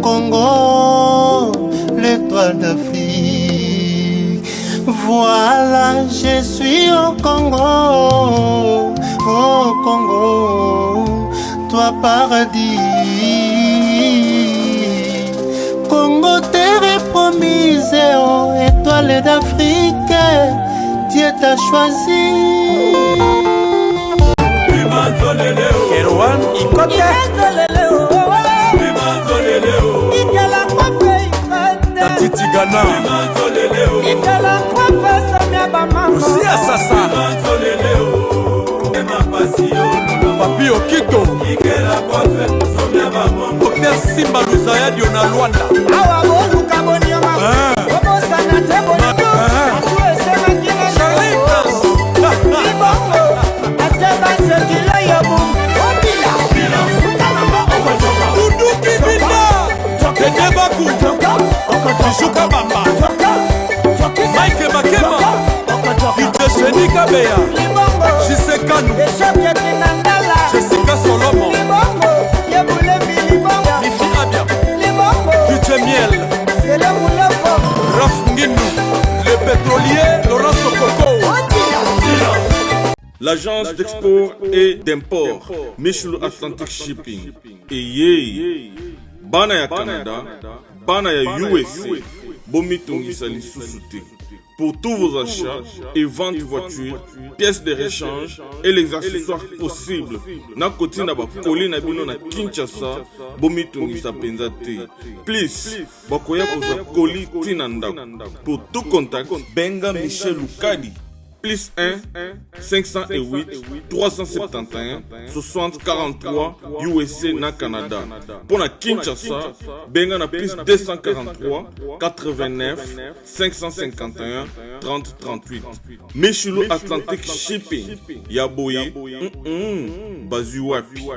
Congo, l'étoile d'Afrique. Voilà, je suis au Congo, toi paradis. Congo, terre promise, oh, étoile d'Afrique, Dieu t'a choisi. Erwan Ikote Tati Ghana Aussi à Sasa Papi Okito Dr Simba Luzaya Diona Luanda Tishuka Bamba Mike Makema Itesheni Kabeya Shisekanu Jessica Solomon Mifi Abia Kuche Miel Raf Nginu Le pétrolier Laurent Sokoko. L'agence d'export et d'import Michel Atlantic Shipping Eye Bana ya Canada Bana ya USA, Bomitongisa lisusu te. Pour tous vos achats et ventes de voitures, pièces de rechange et les accessoires possibles. Na koti na ba koli na bino na Kinshasa, Bomitongisa penza te. Please, bakoya koza koli tinanda. Pour tout contact, benga Michel Lukadi. Plus 1 508 371 60 43 USA na Canada. Pour la Kinshasa, benga na plus 243 89 551 30 38. Michelo Atlantic Shipping. Yaboye, Bazuapi.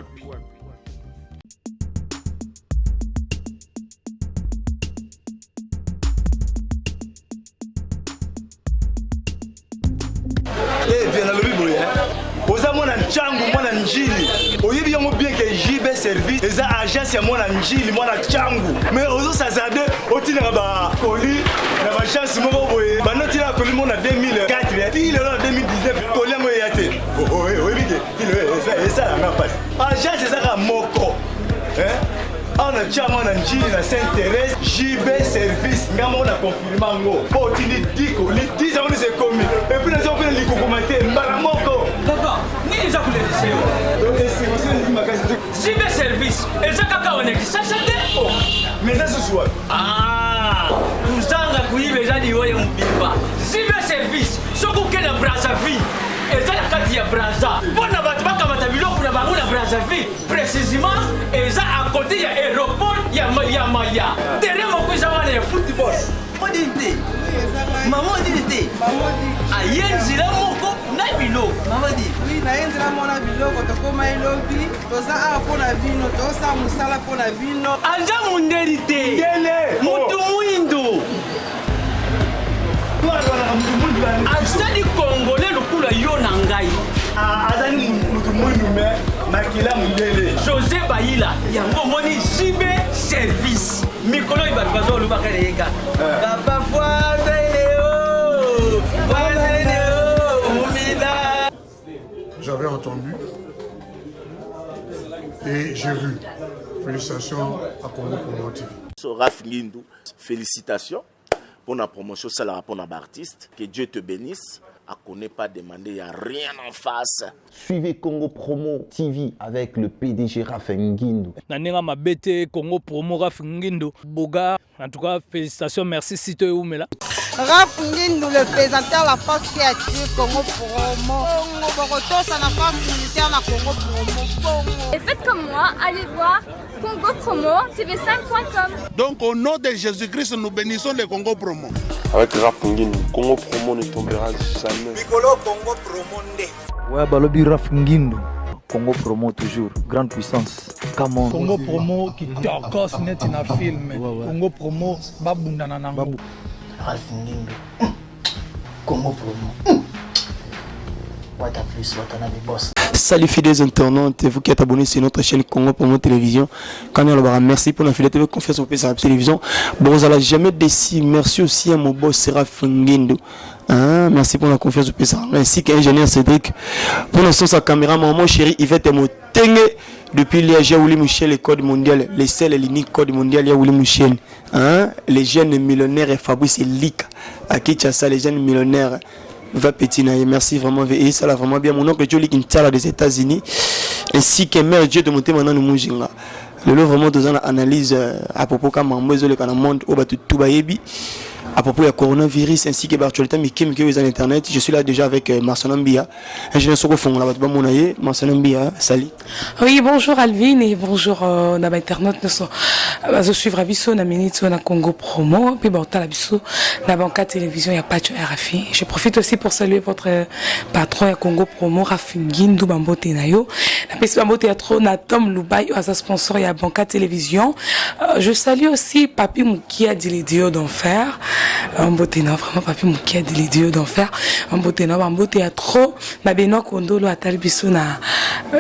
Changu mwana njili oyebi yango bien que JB service eza agence ya mwana njili mwana changu mais ozo sazade otina ba koli na ba chance moko boye banoti na koli mona 2004 il est en 2019 koli yango yate oyebi ke eza na passe agence eza ka moko on a chama na njili na Saint-Thérèse JB service ngamo na confirmer ngo po tini diko li 10 ans c'est commis et puis les gens li kokomate mbala moko papa ni za kuletea JB service eza kaka wanekisha chate mais ça se soit uzanga kuibe jadi wewe mbimba JB service soko kena Brazzaville eza ya kati ya Brazza bona batu bakamata biloko na bango na Brazzaville précisément eza à côté ya aéroport ya Maya terrain moko eza wana ya football modité maman dit ayenzila moko na biloko maman dit oui naenzila mona biloko tokoma elobi toza a pona vino tosa musala pona vino anja mundelite ngele mutu mwindo azali congolais lokula yo na ngai azali mutu mwindu me makila mundele José Baïla yango moni JB service mikolo ibatu bazo lubaka leka papa J'avais entendu et j'ai vu. Félicitations à Congo Promo TV. Raf Ngindou, félicitations pour la promotion, c'est la rapport d'artiste. Que Dieu te bénisse. À qu'on n'ait pas demandé, il n'y a rien en face. Suivez Congo Promo TV avec le PDG Raf Ngindou. Nanenga mabete Congo Promo Raf Ngindou. Boga, en tout cas, félicitations, merci si tu es où, mais là. Raf Ngindou, le présentateur la force créative Congo Promo. Boroto, ça n'a pas militaire na Congo Promo. Et faites comme moi, allez voir Congo Promo, tv5.com. Donc au nom de Jésus-Christ, nous bénissons le Congo Promo. Avec Raf Ngindou, Congo Promo ne tombera jamais. Mikolo Congo Promo nde. Ouais, balobi Raf Ngindou. Congo Promo toujours, grande puissance. Come Congo Promo qui torcos net na film. Congo Promo babundana nango. Raf Ngindou. Congo Promo. What a plus, what a boss. salut fidèles internautes, vous qui êtes abonnés sur notre chaîne Congo Promo Télévision. Quand on va merci pour la fidélité de confiance au pays sur la télévision. Bon, vous n'allez jamais déçu. Merci aussi à mon boss Seraph Nguindo. Merci pour la confiance au pays. Ainsi qu'ingénieur Cédric. Pour l'instant, sa caméra, mon chéri Yvette Motenge. Depuis les j'ai Willy Michel, le code mondial, les seuls et l'unique code mondial, il y a Willy Michel. Les jeunes millionnaires et Fabrice Lika. À Kinshasa, les jeunes millionnaires. Va petit naïe, merci vraiment, et ça va vraiment bien. Mon oncle Jolie Kintala des États-Unis, ainsi que mère Dieu de monter maintenant nous moujinga. Le lot vraiment dans l'analyse à propos quand mambo le quand monde au batu tout bayebi à propos du coronavirus ainsi que l'actualité mais qui est sur internet. Je suis là déjà avec Marcel Mbia, ingénieur sur le fond là bas mon aïe Marcel Mbia, salut. Oui, bonjour Alvin et bonjour dans internet je suis Rabiso na minute na Congo Promo puis bon la biso na banca télévision ya patch RFI. Je profite aussi pour saluer votre patron ya Congo Promo Rafingindu Bambote nayo. Na pesi Bambote ya trop na Tom Lubai as sponsor ya banca télévision. Je salue aussi Papi Moukia dit les dieux d'enfer. Bambotena vraiment Papi Moukia dit les dieux d'enfer. Bambotena Bambote ya trop na Benoît Kondolo atali biso na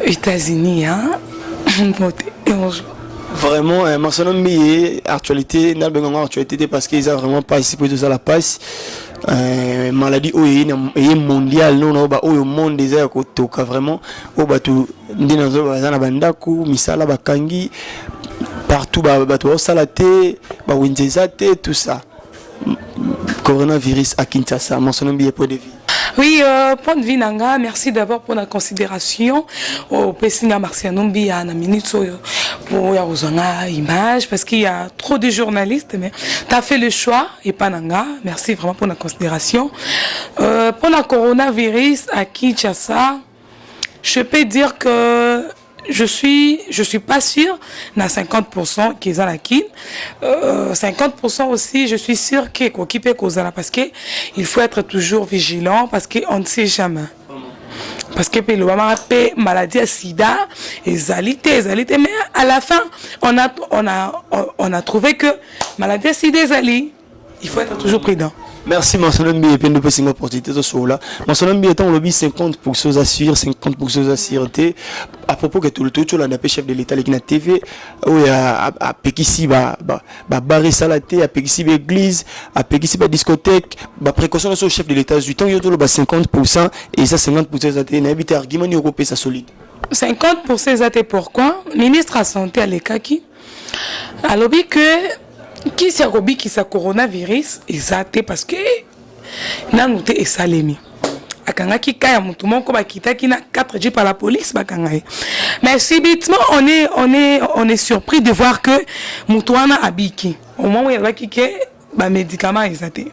États-Unis hein. Bonjour. Vraiment, Marcel Mbie, actualité, actualité parce qu'ils ont vraiment participé de ça la passe. Maladie mondiale, non, au monde des airs, vraiment, au bateau, Bandaku, Misala, Bakangi, partout, bateau, Salate, Winzezate, tout ça. Coronavirus à Kinshasa, Marcel Mbie, point de vue. Oui, point de vue Nanga, merci d'abord pour la considération au Pessinga Marciano Mbia na minute pour la image parce qu'il y a trop de journalistes mais tu as fait le choix et pas Nanga, merci vraiment pour la considération. Pour la coronavirus à Kinshasa, je peux dire que je suis pas sûr na 50% qu'ils ont la kin 50% aussi je suis sûr que occupé kozala parce que il faut être toujours vigilant parce que on ne sait jamais parce que le maladie à sida et zalité mais à la fin on a trouvé que maladie à sida et zali il faut être toujours prudent. Merci Marcel Mbie et puis nous passons l'opportunité de ce là. Marcel Mbie étant lobby 50% assuré, 50% assuré. À propos que tout le tout là n'a pas chef de l'État qui na TV où à Pekisi barrer salaté à Pekisi église à Pekisi discothèque précaution sur chef de l'État du temps il y a tout le 50% et ça 50% ça n'a habité argument européen ça solide. 50% ça pourquoi ministre à santé à l'Ekaki a lobby que qui s'est robi qui sa coronavirus exacté parce que n'a noté et salemi akanga ki kaya mutu moko bakita ki na 4 jours par la police bakanga mais subitement on est surpris de voir que mutu wana abiki au moment où il va kiké ba médicaments exacté.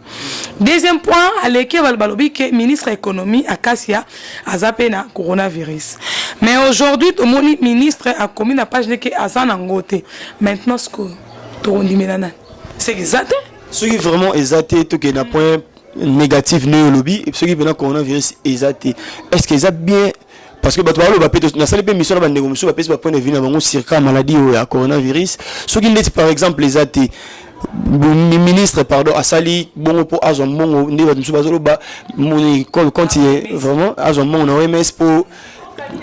Deuxième point à l'équipe balobi que ministre économie akasia azapé na coronavirus mais aujourd'hui tout mon ministre a commis na page que azana ngote maintenant ce que c'est exact. Ce qui est vraiment exact, tout qui est un point négatif dans le lobby, et ce qui est le coronavirus exact. Est-ce que ça bien parce que dans cette émission, on a un point de vue sur la maladie ou le coronavirus. Ce qui est par exemple exact. Le ministre pardon a sali bon pour azomon ne va nous bazoloba mon continue vraiment azomon on a OMS pour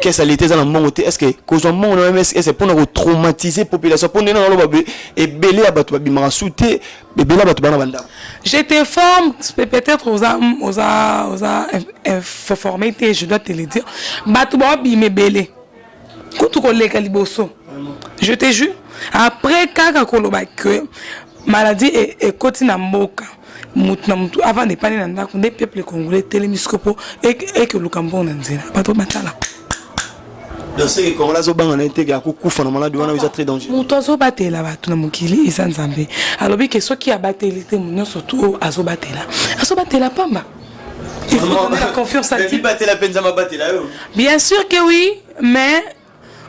qu'est-ce que l'été dans le monde est-ce que cause on a OMS est pour nous traumatiser population pour nous dans le et belé abatu bimara souté belé abatu bana banda. Je t'informe peut-être aux informés je dois te le dire batu ba bimé belé kutu ko leka liboso je te jure après kaka koloba que maladie est côté na mboka mutu na mutu avant de parler na des peuples congolais télémiscopo et que le Cameroun nzela bato batala dans ce que la zobanga na été ga kufa na maladie wana est très dangereux mutu azobatela bato na mokili isa nzambe alobi que ceux qui abatelé te munyo surtout azobatela pamba il faut donner la confiance à Dieu. Bien sûr que oui mais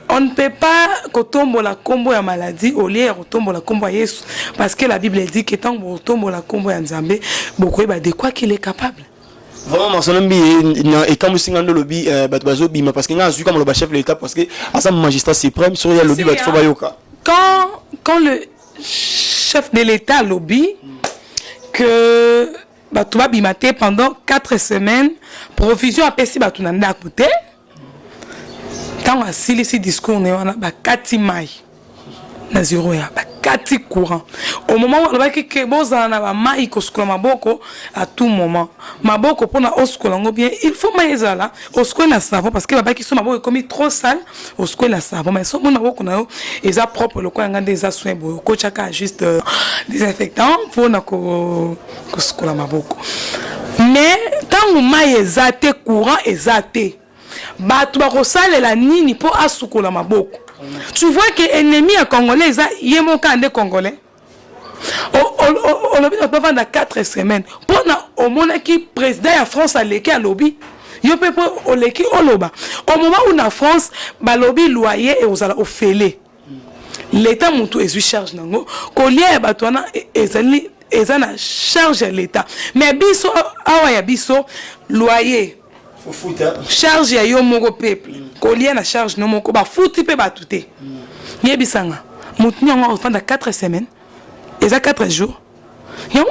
on ne peut pas tomber la combo ya maladie au lieu de tomber la combo à Yesu parce que la Bible dit que tant que tombe la combo ya Nzambe beaucoup de quoi qu'il est capable. Vraiment Marcel Mbie et quand vous signez le lobby bazo bima parce que nga azu comme le chef de l'État parce que à magistrat suprême sur le lobby faut bayoka. Quand le chef de l'État lobby que bato ba bimate pendant 4 semaines provision a pesi bato nanda côté Tant à silisi discours ne wana ba kati mai na zéro ya ba kati courant. Au moment où on que boza na ba mai ko skula maboko à tout moment. Maboko pona oskola ngo bien, il faut maizala oskola na savon parce que ba ki so maboko comme trop sale oskola na savon mais so mona maboko na eza propre le ko ngande eza soin bo ko chaka juste désinfectant pour na ko skola maboko. Mais tant mai ezate courant ezate bato bakosalela nini po asukola maboko. Tu vois que ennemi à congolais ça yemo kande congolais on lobby na pas dans 4 semaines pour na au monde qui président ya France a leki à lobby yo pe au leki au loba au moment où na France ba lobby loyer et osala ofele l'état mutu ezu charge nango kolia bato na ezali ezana charge l'état mais biso awa ya biso loyer charge ya yo moko peuple kolia na charge no moko ba futi pe ba tuté yebisanga mutni ngo fanda 4 semaines eza 4 jours yango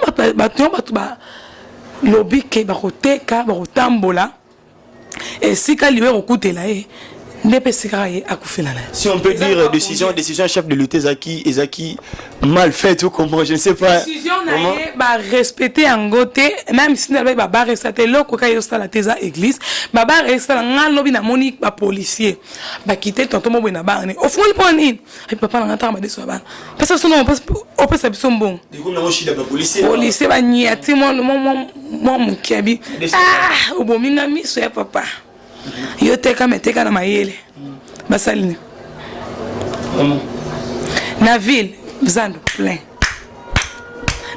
ba lobby ke ba koteka ba kotambola et si ka liwe kokutela si on peut dire décision chef de l'UT Ezaki mal fait ou comment je ne sais pas. Décision n'a respecter en côté même si n'a pas rester là quand il y a la tesa église ba rester nga lobi na moni ba policier ba quitter tonton mo na ba au fond il prend in et papa na ngata ba deso ba parce que sinon on peut s'habiller bon du coup na moshi da policier ba niati mo mukiabi ah obominga miso ya papa yo teka meteka na mayele basaline na ville vzando plein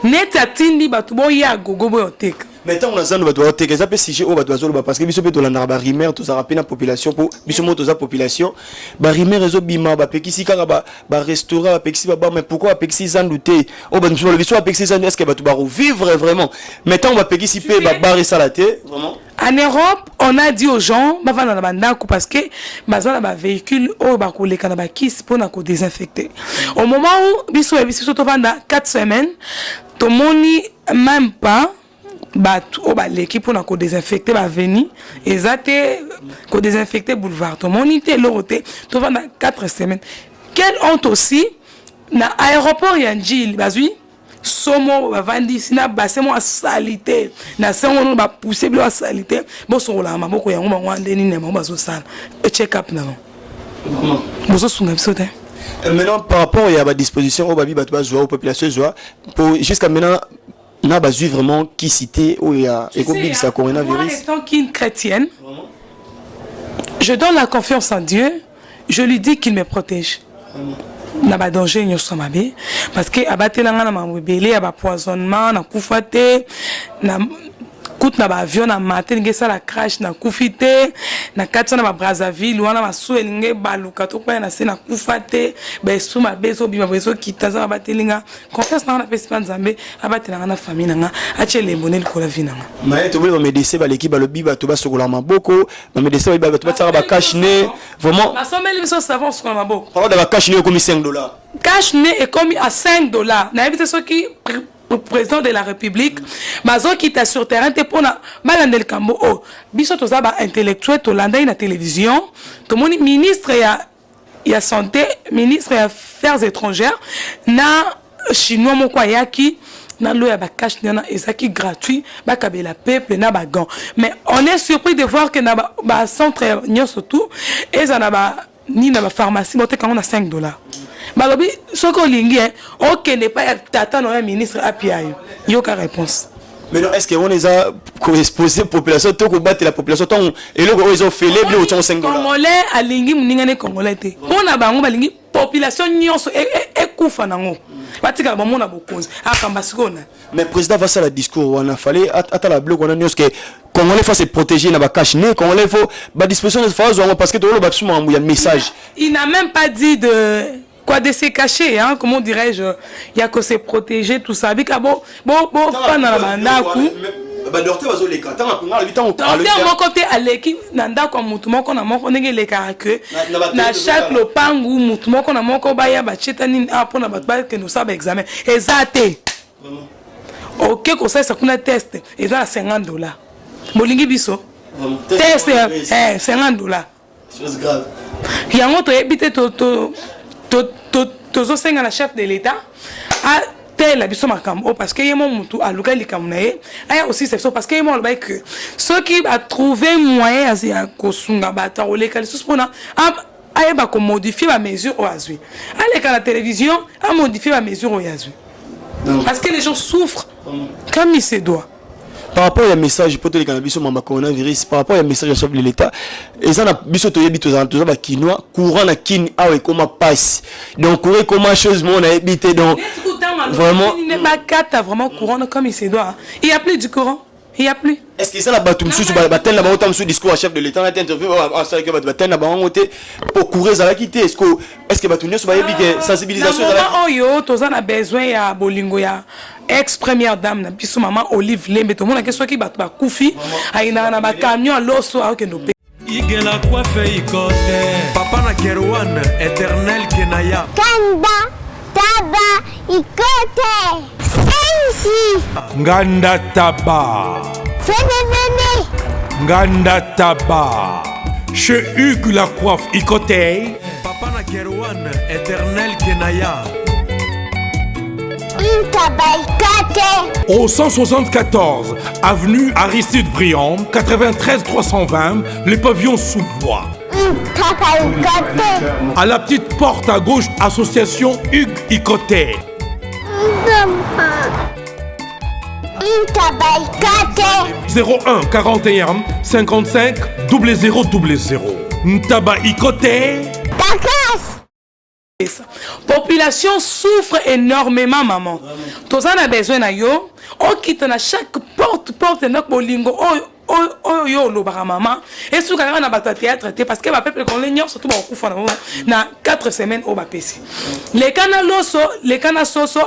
neta tindi batu boya gogo boyo teka maintenant on a zando bato teka ça peut siger au bato azolo parce que biso pe to la na ba rimer to za rapena population pour biso moto za population ba rimer rezo bima ba pekisi kaka ba restaurant ba pekisi ba mais pourquoi pekisi zando te o ba biso ba pekisi zando est-ce que bato ba vivre vraiment maintenant on va pekisi pe ba barrer ça la te vraiment. En Europe, on a dit aux gens, parce que ils ont un véhicule qui pour désinfecter. Au moment où ils sont pendant 4 semaines, tout le monde même pas l'équipe pour désinfecter va venir et ça te désinfecter boulevard. Tout le monde était l'autre pendant 4 semaines. Quelle honte aussi dans l'aéroport Yandjil, bazui. Somo bavandi sina basemo a salité na sengo ba pousser blo a salité bo so la maboko yango ba ngwande ni ne mabazo sala check up na bozo sunga bisote. Maintenant par rapport à la disposition au babi bato ba joie aux populations joie pour jusqu'à maintenant n'a pas vu vraiment qui cité où il y a économique ça coronavirus. Moi étant qu'une chrétienne je donne la confiance en Dieu, je lui dis qu'il me protège. Na ba danger nyoso mabe parce que abatela nga na mabele ya ba poisonnement na kufate na kut na ba avion na matin ngesa la crash na kufite na katsa na ba Brazzaville wana masu elinge baluka to kwa na se na kufate ba su mabe so bima beso kitaza abatelinga confiance na pesi nzambe abatela nga na famille nga achele bonel ko la vie nga mais to ba médecin ba l'équipe ba lobi ba to ba sokola maboko ba médecin ba to ba tsara ba cash ne vraiment ba someli biso savon sokola maboko parole ba cash ne comme $5 cash ne est commis à $5 na évité ce qui le président de la République mazo qui t'a sur terrain te pona malandel kambo oh biso to za ba intellectuel to landa na télévision to moni ministre ya santé ministre ya affaires étrangères na chinois moko yaki na lo ya ba cash na ezaki gratuit ba kabela peuple na ba gant mais on est surpris de voir que na ba centre nyoso tout et ça na ba ni na ba pharmacie bote quand on a $5 balobi soko lingi OK n'est pas tata no ministre apiayo yo ka réponse. Mais non, est-ce qu'on les a exposé population to ko battre la population ton et le ils ont fait les bleus au $5 congolais alingi muningane congolais te pona bango balingi population nyonso e kufa nango batika ba mona bokonzi akamba sikona. Mais président va ça le discours on a fallait attendre la bloc on a dit que congolais faut se protéger na ba cache né congolais faut ba disposition de phase parce que to lo ba suma il y a message. Il n'a même pas dit de quoi de se cacher hein comment dirais-je il y a que se protéger tout ça bika bon pas dans la banda ku ba docteur bazo les quand on a 8 ans docteur mon côté à l'équipe nanda kwa mutu moko na moko ndenge le que na chaque lopangu mutu moko na moko ba ya ba chetani apona ba que nous ça examen exacté OK ko ça kuna test et ça $50 molingi biso test $50 chose grave yango toyebi te tozosenga na chef de l'état atela biso makambo parce que ye mo mutu aluka likambo na ye aya aussi c'est parce que ye mo alobai que ceux qui a trouvé moyen ya kosunga bato oleka lisusu mpona ayeba komodifie bamesure oyo azwi aleka na télévision amodifie bamesure oyo azwi parce que les gens souffrent comme il se doit. Par rapport à un message pour tous les cannabis mamba coronavirus, par rapport à un message à chef de l'État, et ça n'a biso to yebi to za quinoa courant na kin awe comment passe. Donc courir comment chose mon a habité donc vraiment il n'est pas cata vraiment courant comme il se doit. Il y a plus du courant. Il y a plus. Est-ce que ça la batum sous batel la batum sous discours à chef de l'État, on a interview à ça que batel la batum pour courir ça va quitter. Est-ce que batum sur yebi sensibilisation oh yo to za na besoin ya bolingo ya ex-première dame na biso maman Olive Lembe to mona question ki bato ba kufi aina na ba camion loso a okendo pe igela coiffe ikote papa na Kerwan éternel kenaya kanda taba ikote sensi nganda taba fenenene nganda taba chez Hugues la coiffe ikote papa na Kerwan éternel kenaya au 174 avenue Aristide Briand, 93 320, les pavillons sous bois. À la petite porte à gauche, association Hugues Icoté. 01 41 55 0000. Ntaba Icoté. Population souffre énormément maman. Tous en a besoin na yo. On quitte na chaque porte notre bolingo. Yo lo bara maman. Et sous quand on a battu théâtre parce que ma peuple qu'on l'ignore surtout au coup na 4 semaines au bapesi. Les canaloso, les canasoso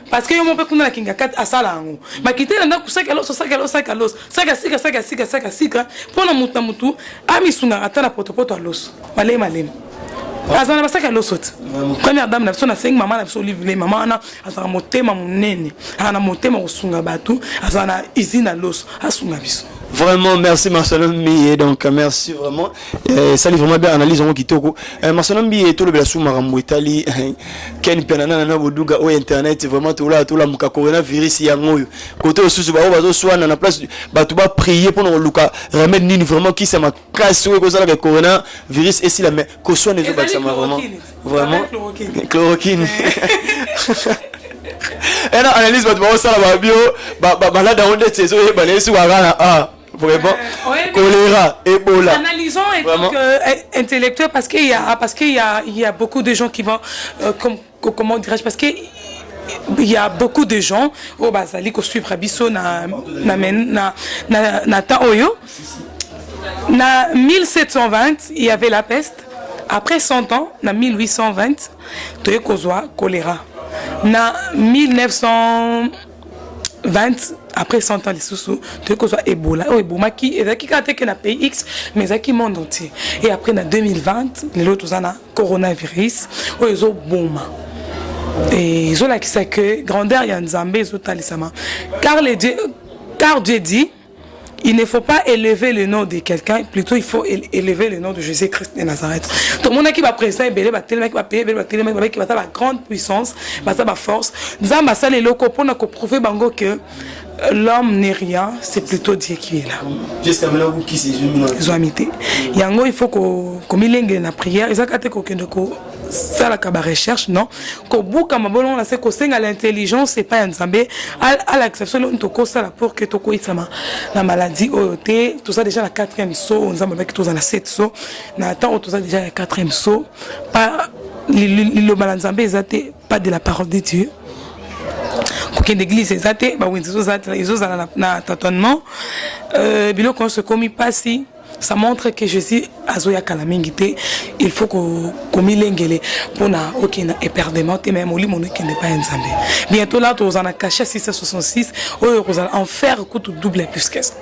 parce que yo mon peuple na kinga 4 asala ngo. Ma quitter na kusaka loso saka sika pour na mutu ami sunga atana poto loso. Malema. Azana basaka losot. Première dame na sona sing maman na so livre maman na azana motema munene. Ana motema osunga batu azana izina loso asunga biso. Vraiment merci Marcelo Mbi donc merci vraiment ça livre vraiment bien analyse on kitoko Marcelo Mbi to le bela sou marambo Italie ken penana na boduga au internet vraiment to la muka coronavirus ya ngoyo côté osusu ba bazo swana na place batu ba prier pour luka remède nini vraiment qui ça ma casse ko ça la coronavirus et si la mais ko swana zo ba ça vraiment chloroquine et là analyse batu ba ça la bio ba la da onde tezo e ba lesu wa gana vraiment choléra, Ebola. Analysons et donc intellectuel parce qu'il y a beaucoup de gens qui vont comment dirais-je parce que il y a beaucoup de gens au Basali qui suivent Rabiso na Taoyo. Na 1720 il y avait la peste. Après 100 ans, na 1820 il y a choléra. Na 1920 après 100 ans les sous de que soit Ebola Ebola qui est qui quand que na pays X mais qui monde entier et après na 2020 les autres ana coronavirus ils ont boom et ils ont là qui sait que grandeur il y a Nzambe ils ont talisama car Dieu dit il ne faut pas élever le nom de quelqu'un, plutôt il faut élever le nom de Jésus-Christ de Nazareth. Tout le monde qui va présenter, qui va payer, qui va avoir la grande puissance, va avoir la force. Nous avons les locaux pour nous prouver que l'homme n'est rien, c'est plutôt Dieu qui est là. Jusqu'à maintenant, vous qui s'est amité. Yango, il faut qu'on milenge la prière. Ils ont qu'on ça la recherche non ko buka mabolon la c'est ko senga l'intelligence c'est pas un zambé à l'exception on toko ça pour que toko isama la maladie oyoté tout ça déjà la 4e saut on zamba avec tout ça la 7 saut na attend tout ça déjà la 4e saut pas le malanzambé exacté pas de la parole de Dieu qu'une église exacté ba oui ils ont na tâtonnement bilo quand se commis pas si ça montre que Jésus azoya kalamingité il faut qu'on milengele pour na okina éperdement et même oli mon qui n'est pas un zambé bientôt là tous en a caché 666 vous allez en faire coup double plus que ça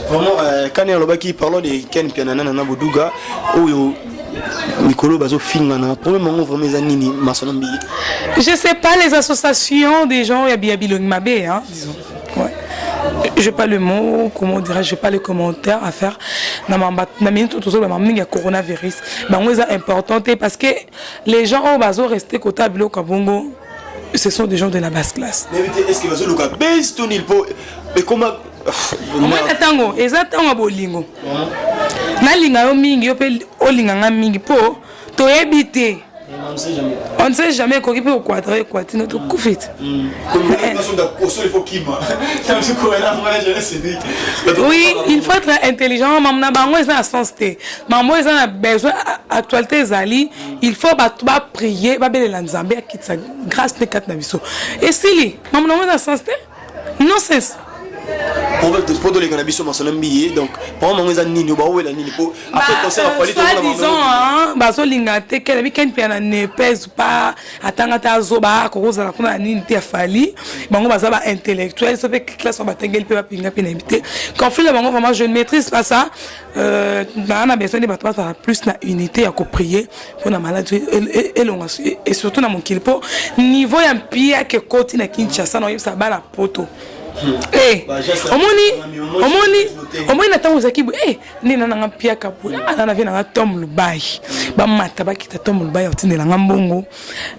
vraiment quand on loba qui parle de Ken Pianana na Boduga ou Nicolo bazo fingana pour le moment vraiment zanini Marcelombi je sais pas les associations des gens ya biabilong mabé hein disons ouais je n'ai pas le mot, comment dirais-je, je n'ai pas les commentaires à faire. Dans la minute où il y a coronavirus, c'est important parce que les gens ont resté côté de Kabongo, ce sont des gens de la basse classe. Mais est-ce que vous avez baisse ton il faut et comment moi tango exactement bolingo. Na linga yo mingi yo pe olinga mingi po to ebité. On ne sait jamais qu'on peut quadrer notre coup vite. Oui, il faut être intelligent. Maman est en sens T. Maman est en besoin actualité zali. Il faut prier. Babel l'anzambé qui sa grâce ne quatre naviso. Et si maman est en sens T. Non c'est. Pour les cannabis sont en billet donc pour moi les nini ba ouela nini pour après concert il fallait disons hein baso lingate kele weekend pia ne pèse pas atangata zoba ko za la kuna nini te fali bango baza ba intellectuel ça fait classe on batengel pe ba pinga pe invité conflit bango vraiment je ne maîtrise pas ça on a besoin de battre plus na unité à co prier pour na maladie et surtout na mon kilpo niveau ya pia que côté na Kinshasa na yebisa ba la poto. Eh, omoni na tango zakibu ni na nga pia kapu ana vina nga Tom Lubai ba mata ba kita Tom Lubai otindela nga mbongo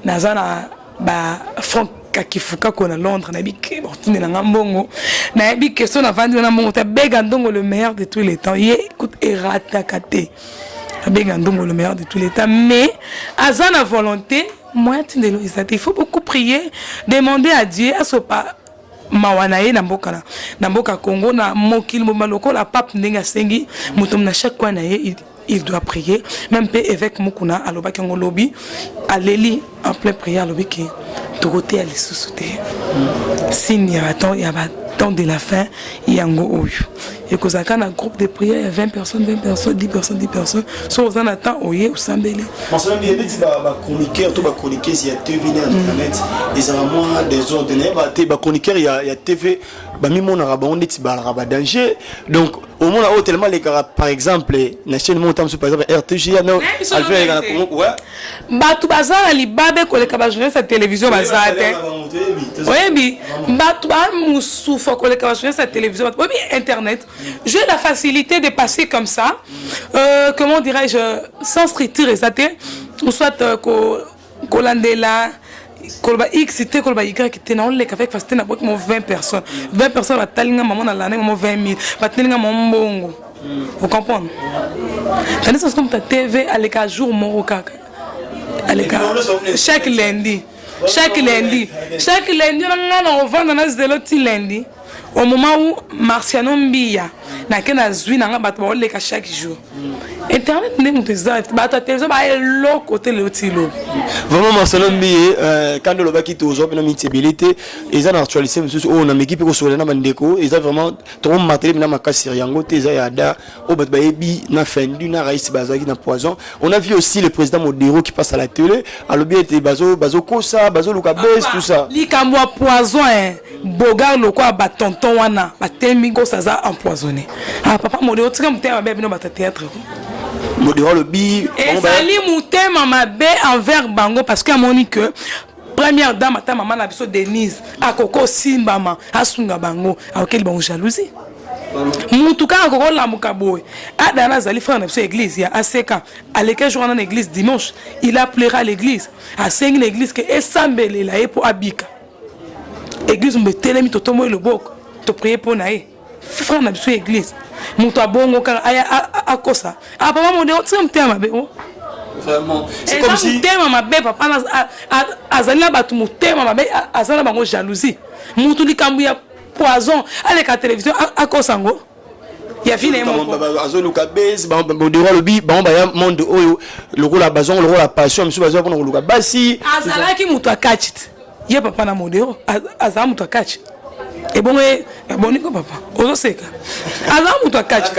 nazana ba Franck Kakifuka ko na Londres na bike otindela nga mbongo na bike so na vandi na mbongo ta bega ndongo le meilleur de tous les temps écoute erata kate bega ndongo le meilleur de tous les temps mais azana volonté moi tindelo il faut beaucoup prier demander à Dieu à ce pas Mawanaye na mboka Congo na mokili momaloko la pape ndenga sengi mutom na chaque coin il doit prier même peu évêque mukuna aloba kango lobby aleli en plein prière lobby qui Dorothée ali sous-souté signe il y a temps de la fin yango oyo et que ça quand un groupe de prière il y a 20 personnes 10 personnes so on attend oye usambele Marcelin bien dit ba chroniqueur to ba chroniqueur il y a TV na internet les amants des ordinaires ba chroniqueur il y a TV ba mi mona raba on dit ba raba danger donc au moins là tellement les par exemple na chaîne montam par exemple RTG non alfait na Congo ouais ba tu bazala libabe ko le ka ba journaliste à télévision bazate oui ba tu ba musu faut que les journalistes à télévision oui internet j'ai la facilité de passer comme ça comment dirais-je sans structure exacte ou soit Colandela Kolba X c'était Kolba Y qui était dans le avec parce que na beaucoup 20 personnes va talinga maman na l'année 20 000 va talinga mon bongo vous comprenez tandis que comme ta TV à l'écart jour mon kaka à l'écart chaque lundi on vend dans les lundi au moment où Marciano Mbia na kena zui na ngaba to le ka chaque jour internet ne muteza ba ta télévision ba lo côté le tilo vraiment Marciano Mbia quand le baki to zo na mitabilité ils ont actualisé monsieur on a équipe ko sola na bandeko ils ont vraiment trop matériel na makasi yango te za yada o ba yebi na fendu na raïs bazaki na poison on a vu aussi le président Modero qui passe à la télé à l'objet était bazo kosa bazo luka base tout ça li kamwa poison bogar loko ba tonton wana ba temigo ça za empoisonné ah papa Modero tika mutema bébé no ba théâtre Modero le bi et sali mutema mabe envers bango parce que moni que première dame ta maman na biso Denise akoko simbama asunga bango akeli bango jalousie mutuka akoko la mukaboy adana zali frère na biso église ya aseka aleke jour na église dimanche il appellera l'église a sengi l'église que esambelela ye pour abika église me telemi totomo le bok to prier pour nae frère na biso église muto abongo kaka aya akosa papa Modero tika mutema mabe vraiment c'est comme si mutema mabe papa azali na batu mutema mabe azali na bango jalousie mutu likambu ya poison aleka télévision akosango ya vile moko azoluka base Modero le bi ba ya monde oyo lokola bazon lokola passion monsieur bazon pona lokola basi azalaki mutu akachit ye papa na Modero azala mutu akachit et bon boniko papa ozo seka azala mutu akachit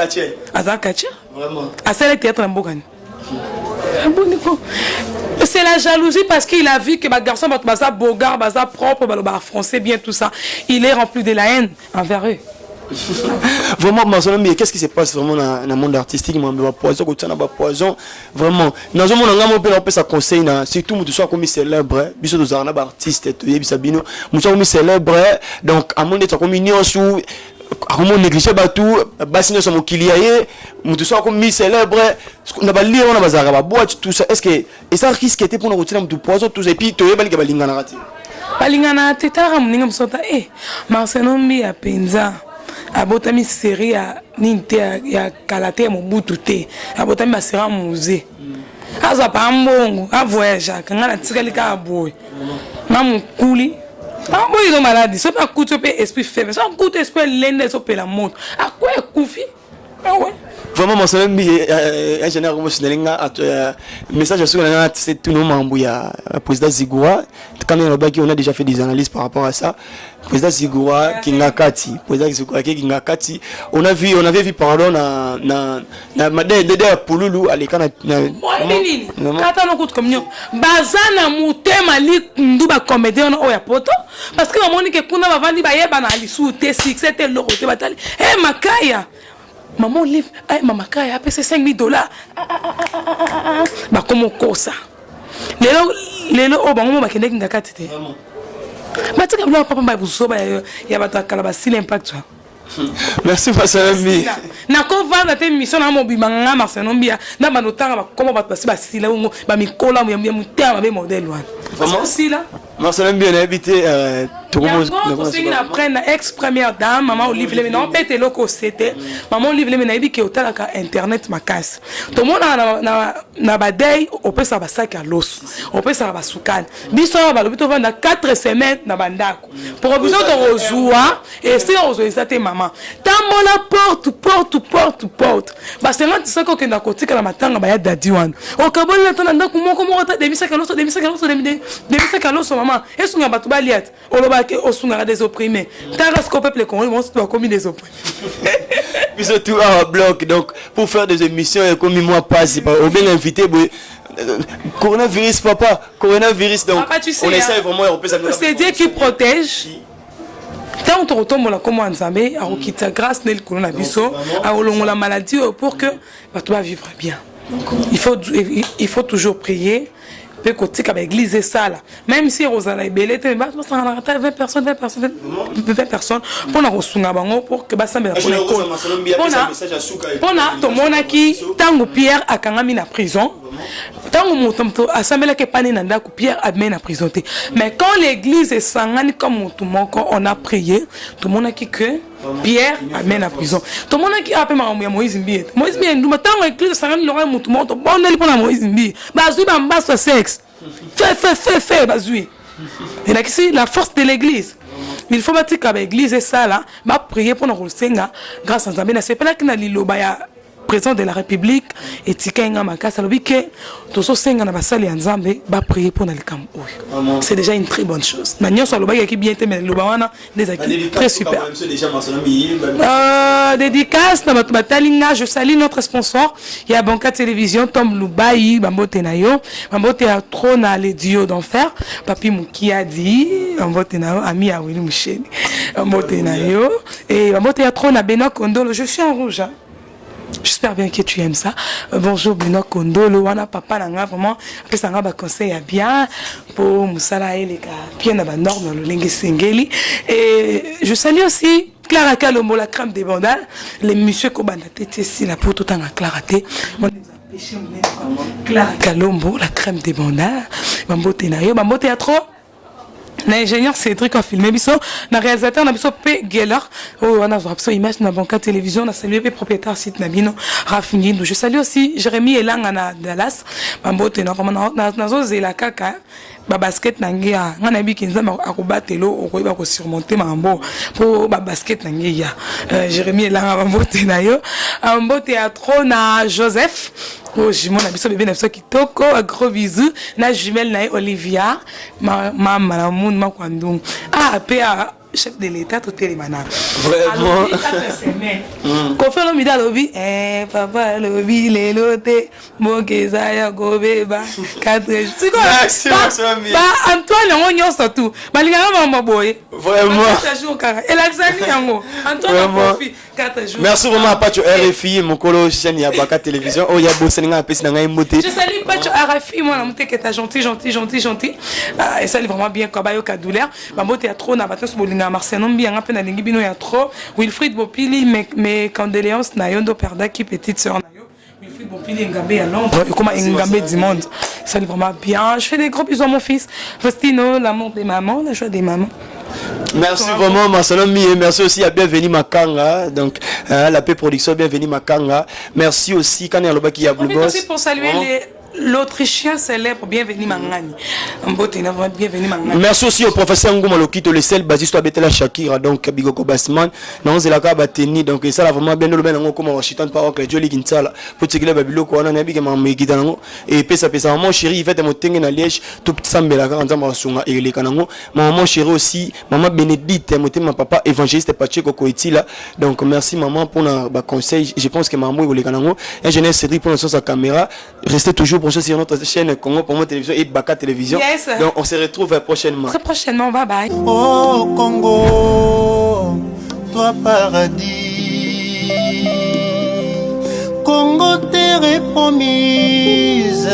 azala kachit vraiment asala théâtre na mbokani boniko c'est la jalousie parce qu'il a vu que ma garçon baza bogar baza propre ba français bien tout ça il est rempli de la haine envers eux. Vraiment Marcelin mais qu'est-ce qui se passe vraiment dans le monde artistique ba poison ko tsana ba poison vraiment dans un monde ngamo pe on ça conseil na surtout mutu soit comme célèbre biso to zana ba artiste to yebisa bino mutu comme célèbre donc à monde to comme union sous comment négliger batou basine sur mokili aye mutu so comme mi célèbre na ba lire na bazara ba boîte tout ça est-ce que et ça risque était pour nous retirer mutu poison tout et puis to yeba linga balingana rati balingana tetara muninga msota Marcelo Mbi ya penza abotami série ya ninte ya kalate ya mobutu te abotami ba série musée aza pa mbongo a voyage kanga na tikali ka boy na mukuli ah bon ils ont maladie ça pas coûte pe esprit faible ça coûte esprit lende so pe la montre à quoi koufi ah ouais vraiment Marcelo Mbi ingénieur émotionnel message sur la c'est tout nos membres ya président Zigura quand on a déjà fait des analyses par rapport à ça président Zigura Kingakati président Zigura Kingakati on avait vu pardon na madede Pululu alikana nini kata no coup comme bazana mutema li nduba comédien o ya poto parce que mamoni ke kuna bavandi bayeba na lisu te c'était le côté batali makaya maman livre maman kaya a payé $5,000 bah comment ça lelo o bango ba kende ngakati te ba tika bla papa ba buso ba ya ba takala ba sile impact. Merci Marcelo Mbi na ko vanda te mission na mo bimanga Marcelo Mbi na ba notanga ba comment ba pasi ba sile ngo ba mikola mo ya mutama be modèle wan vraiment si là Marcelo Mbi on a habité après la ex-première dame, maman Olive Lemena, on pète le c'était maman Olive Lemena dit que au tel internet ma casse. Tout le monde na badei, on peut ça sac à l'os, on peut ça soukan. Biso ba lobito vanda 4 semaines na bandako. Pour besoin de rejoua et si on rejoue ça tes maman. Tambola porte. Ba c'est là tu sais que na kotika na matanga ba ya dadi wan. O kabona tana ndako moko moko demisa ka loso maman. Est-ce nga batu baliat? Au Sunga des opprimés. Tarasco peuple congolais, on doit commis des opprimés. Puis surtout à bloc, donc pour faire des émissions et comme moi passe, on bien invité, coronavirus papa, coronavirus donc papa, tu sais, on essaie vraiment on peut s'amener. C'est Dieu qui protège. Tant on retombe la comment Nzambe, à quitter grâce nel coronavirus, à la maladie pour que tu vas vivre bien. Il faut toujours prier. Côté avec l'église ça là même si Rosana est belle 20 personnes pour na rosunga bango pour que basambela pour to mona ki tango Pierre akangami na prison tango moto asambela ke pani na ndako Pierre admet na prison mais quand l'église est sangani comme tout moko on a prié tout mona ki que Pierre amène à prison. Tout le monde qui a appelé Moïse Mbi. Moïse Mbi, nous mettons l'église sangani l'oreille mutu moto bon elle pour Moïse Mbi. Bazui bamba sexe. Fait, bazui. Et là ici la force de l'église. Il faut bâtir qu'avec l'église et ça là, va prier pour nous senga grâce à Nzambe. C'est pas là que na liloba ya président de la République et tikenga makasa lobi que toso senga na basali ya Nzambe ba prier pour na likambo. C'est déjà une très bonne chose. Na nyonso loba qui bien te mais loba wana des acquis très super. Dédicace na batalinga, je salue notre sponsor, il y a Banca Télévision Tom Lubai, Bambote nayo, Bambote a trop na les dieux d'enfer, Papi Mukiadi, Bambote nayo, ami à Willy Michel, Bambote nayo et Bambote a trop na Benoît Kondolo, je suis en rouge. J'espère bien que tu aimes ça. Bonjour Benoît Kondolo, wana papa nanga vraiment après ça nga conseil à bien pour musala et les gars bien na norme le lingue singeli et je salue aussi Clara Kalombo la crème des bandales les monsieur ko banda tete si la pour tout en Clara té Clara Kalombo la crème des bandales bambote na yo bambote ya trop. L'ingénieur Cédric a filmé biso, le réalisateur n'a biso P. Geller, on a vu image na Banca Télévision, on a salué le propriétaire site Nabino, Rafingindo. Je salue aussi Jérémy Elang à Dallas, Bambote na nazo zela kaka, ba basket nangia, ngana bi kinza akubatelo okoiba ko surmonter mambo pour ba basket nangia. Jérémy Elang Bambote na yo, Bambote a trop na Joseph. Oh, mon abisso bébé nafso kitoko, un gros bisou. Na jumelle na Olivia, maman la moun ma kwandung. Ah, PA chef de l'État tout télémana. Vraiment. Confère le mida lobby. Papa lobby les lotés. Mokeza ya gobeba. 4 jours. C'est quoi? Antoine on y est tout. Malingana maman boy. Vraiment. 4 jours car. Et l'axani yango. Antoine profite 4 jours. Merci vraiment Pacho RFI mon colo chaîne ya Banca Télévision. Oh ya bosenga pesi na ngai moté. Je salue Pacho RFI moi na moté que t'as gentil. Et ça est vraiment bien quoi ba yo ka douleur. Ba moté a trop na batos bolinga na Marciano Mbianga pe na lingi bino ya trop. Wilfried Bopili mes condoléances na yondo perdaki petite sœur na yo. Wilfried Bopili Ngambé à Londres et comme Ngambé du monde. Ça lui vraiment bien. Je fais des gros bisous à mon fils Faustino, l'amour des mamans, la joie des mamans. Merci vraiment Marcelo Mi et merci aussi à Bienvenue Makanga, donc la paix production Bienvenue Makanga. Merci aussi Kanye Alobaki ya Blue Boss. Merci pour saluer l'Autrichien célèbre Bienvenue Mangani. Bienvenue Mangani. Merci aussi au professeur Ngouma Lokito, le seul basiste à Betela Shakira, donc Bigoko Basman. Non, c'est la Kabateni, donc ça là vraiment bien le ben comme Washington par exemple Jolie Ginsala. Pour te dire Babilo ko na nabi kama megidango et pesa mon chéri il fait mon tengue na Liège tout sambela ka nzamba sunga et les kanango. Maman chéri aussi, maman Bénédicte, ma papa évangéliste Pacheco Koitila. Donc merci maman pour na conseil. Je pense que maman les kanango et jeunesse Cédric pour sa caméra. Restez toujours sur notre chaîne Congo Promo Télévision et Baka Télévision. Yes. Donc on se retrouve prochainement. Très prochainement, bye bye. Oh Congo, toi paradis. Congo terre promise.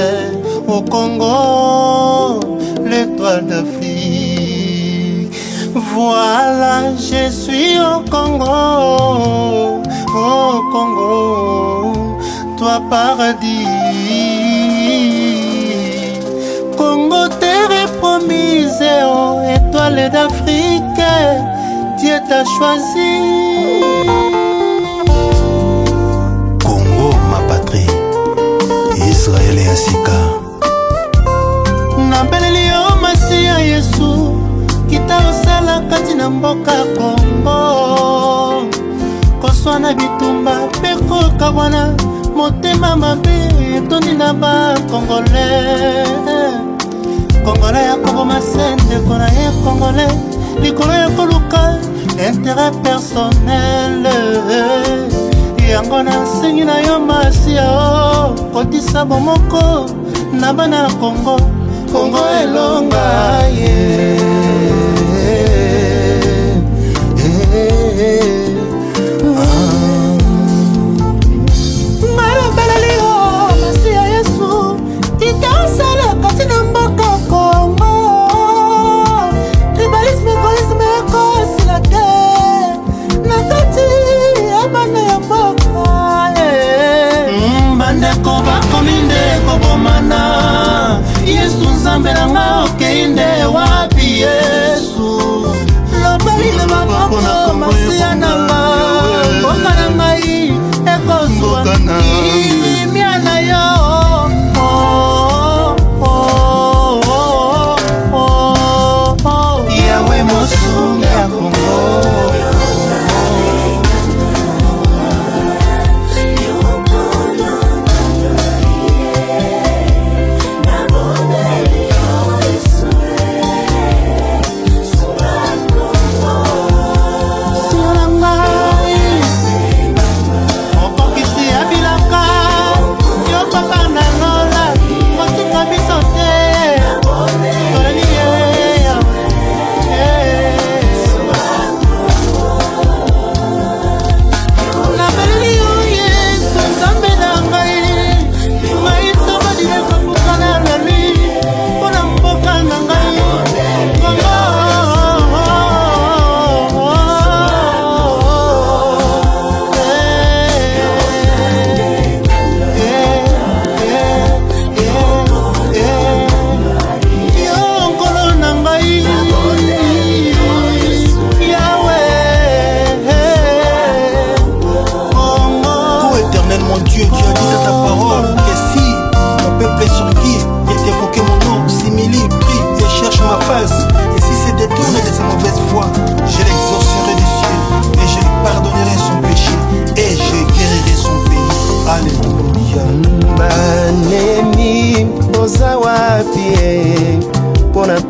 Au Congo, l'étoile d'Afrique. Voilà, je suis au Congo. Au Congo, toi paradis. Congo terre promise, oh, étoile d'Afrique, Dieu t'a choisi. Congo, ma patrie, Israël et Asika. Nambeleli yo Masia Yesu, kita osala kati na mboka Congo. Koswana bitumba, peko kawana, motema mabe, toni na ba Congolais. Congolais ya koboma sende kona ye Congolais likolo ya koluka intérêt personnel yango nasengi na yo Masia o kotisa bomoko na bana ya Congo Congo elonga ye ngala balali o Masia Yesu itasala kati na mboka Congo tribalisme egoisme ekosi la guerre na kati ya bana ya mboka bandeko bakomi nde kobomana Yesu nzambe nanga okei nde wapi Yesu lobeli le maboko Masia nanga mboka na ngai ekozwa kimia na yo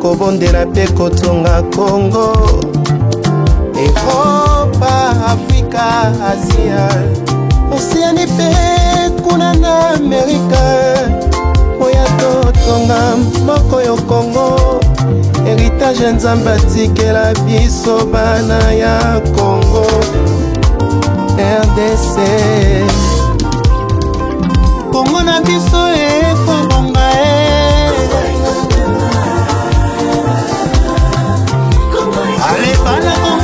kobondela pe kotonga Congo Europa Afrika Asia Oceanie pe kuna na Amerika oya totonga moko yo Congo héritage nzambe atikela biso bana ya Congo RDC Congo na biso ekobonga Allez, bana Congo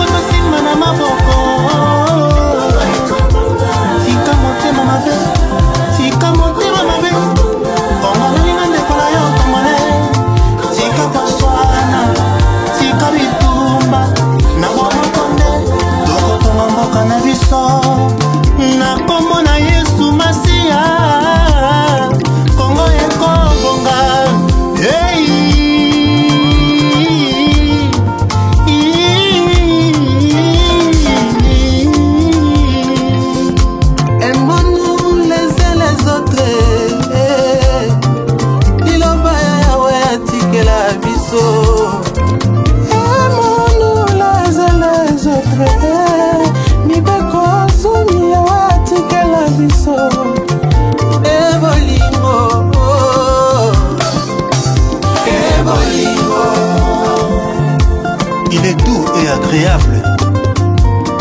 biso ebolingo ebolingo. Il est doux et agréable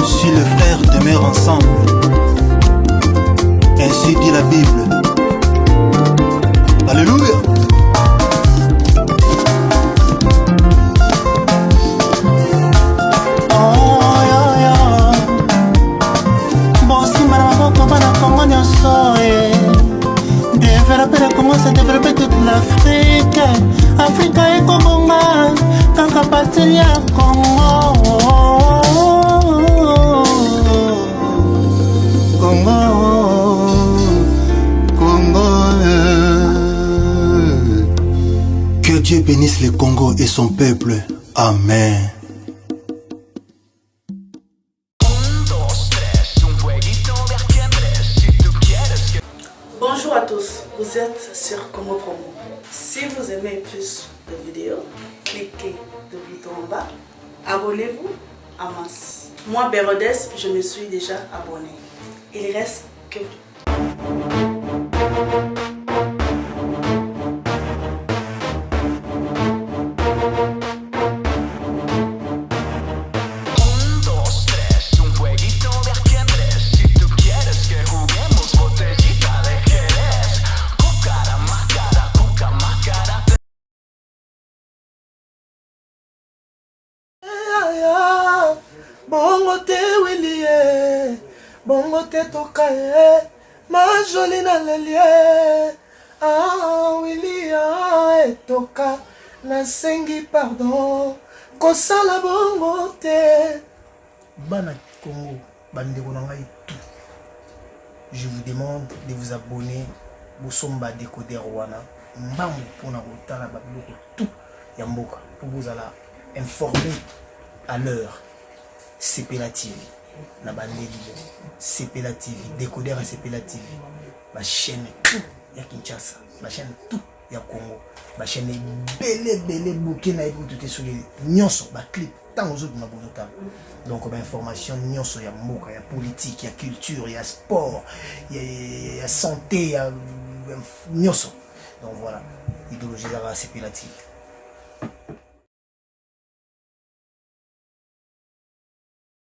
si les frères demeurent ensemble. Ainsi dit la Bible. Alléluia. Développer comment se développer toute l'Afrique. Afrique est Congo, tant qu'à partir à Congo. Que Dieu bénisse le Congo et son peuple. Amen. Bonjour à tous, vous êtes sur Congo Promo. Si vous aimez plus de vidéos, cliquez le bouton en bas, abonnez-vous en masse. Moi, Bérodès, je me suis déjà abonné. Il reste que bongo te wilie, bongo te tokaye, ma jolie na lelie, ah wilie etoka, na sengi pardon, kosala bongo te. Bana Congo, bandeko na ngai tout. Je vous demande de vous abonner, bosomba décoder wana, mbangu pona kotala ba biloko tout ya mboka, pour vous alla informer à l'heure. CPLA TV, na bandeli CPLA TV, décodeur CPLA TV, ma chaîne tout ya Kinshasa, ma chaîne tout ya Congo, ma chaîne belé bouquet na ebo tout sur les nyonso, ba clip tant aux autres na bonota. Donc ba information nyonso ya mboka, ya politique, ya culture, ya sport, ya santé, ya nyonso. Donc voilà, idéologie à CPLA TV.